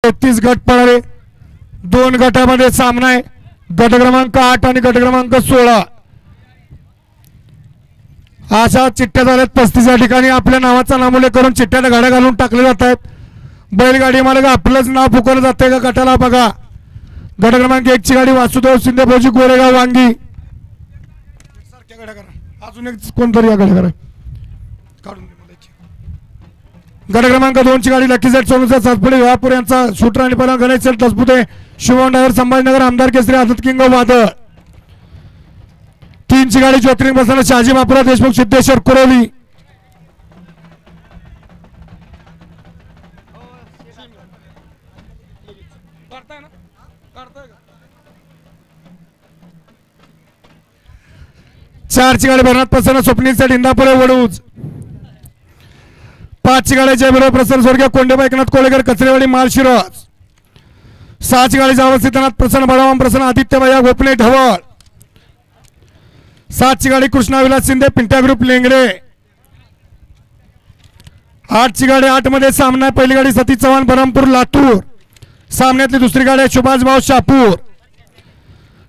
33 गट पळाले, 2 गटामध्ये सामना आहे. गट क्रमांक 8 आणि गट क्रमांक 16 अशा चिठ्ठ्या झाल्यात. 35 या ठिकाणी आपल्या नावाचा नामोल्लेख करून चिठ्ठ्याला गाड्या घालून टाकले जात आहेत. बैलगाडी मालक आपलंच नाव पुकारलं जातंय का गटाला बघा. गट क्रमांक 1 ची गाडी वासुदेव शिंदे फौजी गोरेगाव वांगी. सारख्या गाड्या करा, अजून एक कोणतरी या गाड्या करा काढून. गट क्रमांक 2 ची गाडी लकी सेट सोनूचा सातपुडे विवापूर यांचा शूटर आणि पहिला गणेश सेट तसपुते शिवम ड्रायव्हर संभाजीनगर आमदार केसरी आदत किंग वादळ. 3 ची गाडी ज्योतिर्लिंग बसताना शहाजी बापूराव देशमुख सिद्धेश्वर कुरोली. चार ची गाडी भरनाथ प्रसन्न स्वप्नील सेट इंदापुरे वडूज. 5 ची गाडी जयविराव प्रसन्न स्वर्गीय कोंडेबा एकनाथ कोळेकर कचरेवाडी माळशिरस. 6 ची गाडी जावसिद्धनाथ प्रसन्न बळावाम प्रसन्न आदित्यबाई गोपने ढवळ. 7 ची गाडी कृष्णा विलास शिंदे पिंट्या ग्रुप लेंगरे. 8 ची गाडी 8 मध्ये सामना. पहिली गाडी सतीश चव्हाण बरमपूर लातूर. सामन्यातली दुसरी गाडी सुभाष भाऊ शापूर.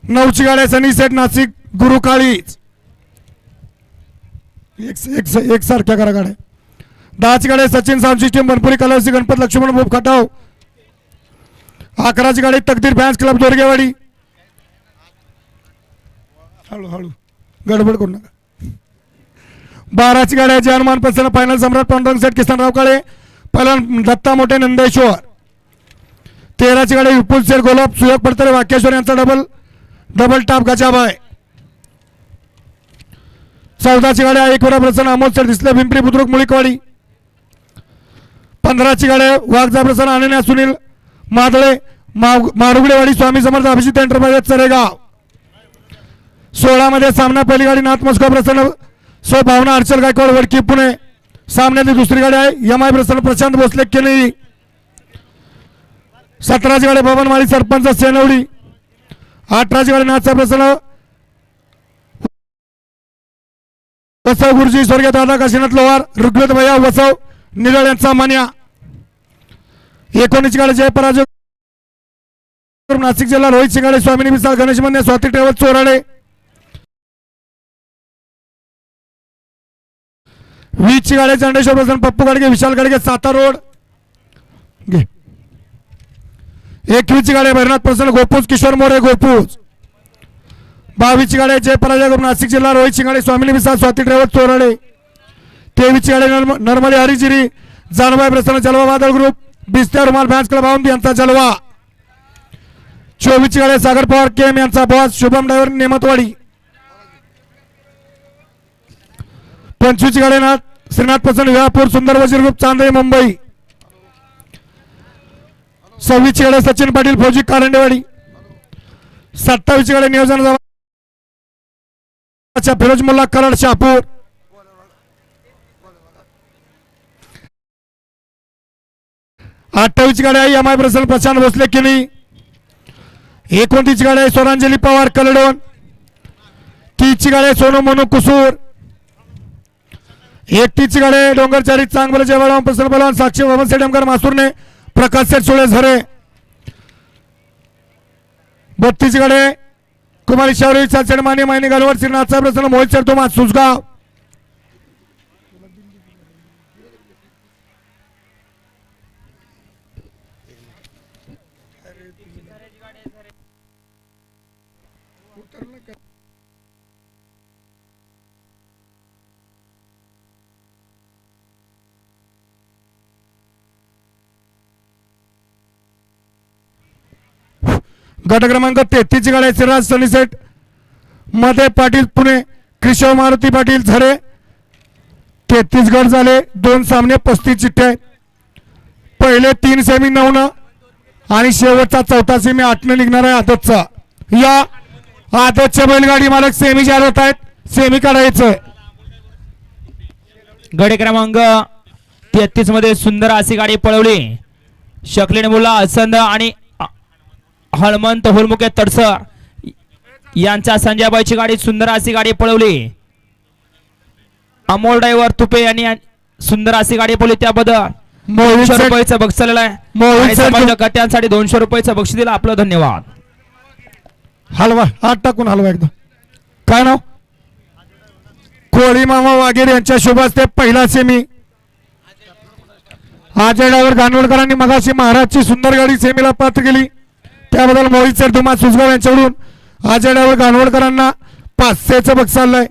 9 ची गाडी सनी सेठ नाशिक गुरुकाळीच. एक सारख्या करा गाड्या. 10 ची गाडी सचिन साऊंड सिस्टीम बनपुरी कलरसी गणपत लक्ष्मण बोब खटाव. 11 ची गाडी तकदीर फॅन्स क्लब दोरगेवाडी. हळूहळू गडबड करू नका. 12 ची गाडी हनुमान प्रसन्न फायनल सम्राट पांडुरंग सेठ किसनराव काळे पहिला दत्ता मोठे नंदेश्वर. 13 ची गाडी विपुल सेठ गोलाब सुयोग पडतरे वाक्येश्वर यांचा डबल टाप गजाबाय. 14 ची गाडी एक प्रसन्न अमोल सेठ दिसले पिंपरी बुद्रुक मुळीकवाडी. 15 ची गाडी वाघजा प्रसन्न अनन्या सुनील मादळे मारुगडेवाडी स्वामी समर्थ अभिजित एंटरप्राइजेस चरेगाव. 16 मध्ये सामना. पहिली गाडी नाथ मस्को प्रसन्न सो भावना अर्चल गायकवाड वडकी पुणे. सामन्यातली दुसरी गाडी आहे एम आय प्रसन्न प्रशांत भोसले केनेई. 17 ची गाडी भवन माळी सरपंच सेनवडी. 18 ची गाडी नाथसा प्रसन्न वसव गुरुजी स्वर्गीय दादा काशीनाथ लोहार ऋग्वेद भैया वसव निरळ यांचा मान्या. 19 ची गाडी जय पराजय नाशिक जिल्हा रोहित शिंगाडे स्वामिनी विशाल गणेश मंदिर स्वाती ट्रॅव्हल्स चोराडे. 20 ची गाडी चंडेश्वर प्रसन्न पप्पू गाडगे विशाल गाडगे सातारा रोड. 21 ची गाडी भैरनाथ प्रसन्न गोपूज किशोर मोरे गोपूज. 22 ची गाडी जय पराजय ग्रुप नाशिक जिल्हा रोहित शिंगाडे स्वामिनी विशाल स्वाती ट्रॅव्हल्स चोराडे. 23 ची गाडी नर्मदे हरिजिरी जानबाई प्रसन्न जलवा वादळ ग्रुप बिस्त्या रुमाल फॅन्स क्लब औंध यांचा जलवा. 24 ची गाडी सागर पवार केम यांचा बॉस शुभम ड्रायव्हर नेमतवाडी. 25 ची गाडी श्रीनाथ प्रसन्न विहापूर सुंदर वजीर ग्रुप चांदई मुंबई. 26 ची गाडी सचिन पाटील फौजी कारंडेवाडी. 27 ची गाडी नियोजन फिरोज मुल्ला कराड शहापूर. 28 ची गाडी आहे एम आय प्रसन्न प्रशांत भोसले किनी. 29 ची गाडी आहे सोनांजली पवार कलडोन. 30 ची गाडी आहे सोनू मनू कुसूर. 31 ची गाडी आहे डोंगरचारी चांगबल जयवाळा प्रसन्न बलवान साक्षी भवन सेडमकर मासूरने प्रकाश सेठ सुळे झरे. 32 ची गाडी आहे कुमारी शौरी साचेड माने मायने गालवर श्रीनाथ प्रसन्न मोहित सर तुम्हा सुसगाव. गट क्रमांक 33 ची गाडी सिराज सनी सेट मध्ये पाटील पुणे कृष्ण मारुती पाटील झरे. 33 गट झाले. 2 सामने 35 चिठ्ठ्या. पहिले 3 सेमी 9 आणि शेवटचा 4था सेमी 8 निघणार आहे आदतचा. या आदतच्या बैलगाडी मालक सेमी जाहीर होत आहेत. सेमी काढायचं. गट क्रमांक 33 मध्ये सुंदर अशी गाडी पळवली. शकलेने मुला असंद आणि हनुमंत हुलमुखे तडसर यांच्या संजयबाईची गाडी सुंदर अशी गाडी पळवली. अमोल ड्रायव्हर तुपे यांनी सुंदर अशी गाडी पळवली त्याबद्दल मोहित 200 शेठ- रुपयाचं बक्षीस आलेलं आहे मोहित आणि शेठ- समाज गट्यांसाठी 200 रुपयाचं बक्षीस दिलं. आपलं धन्यवाद. हलवा हात टाकून हलवा एकदा. काय नाव? कोळी मामा वाघेर यांच्या शुभ हस्ते पहिला सेमी. अजय ड्रायव्हर गानवडकरांनी मगाशी महाराजची सुंदर गाडी सेमीला पात्र केली, त्याबद्दल मोहित सर धुमा सुसगाव यांच्याकडून अजय ड्रायव्हर गानवडकरांना 500चं बक्षीस आलंय.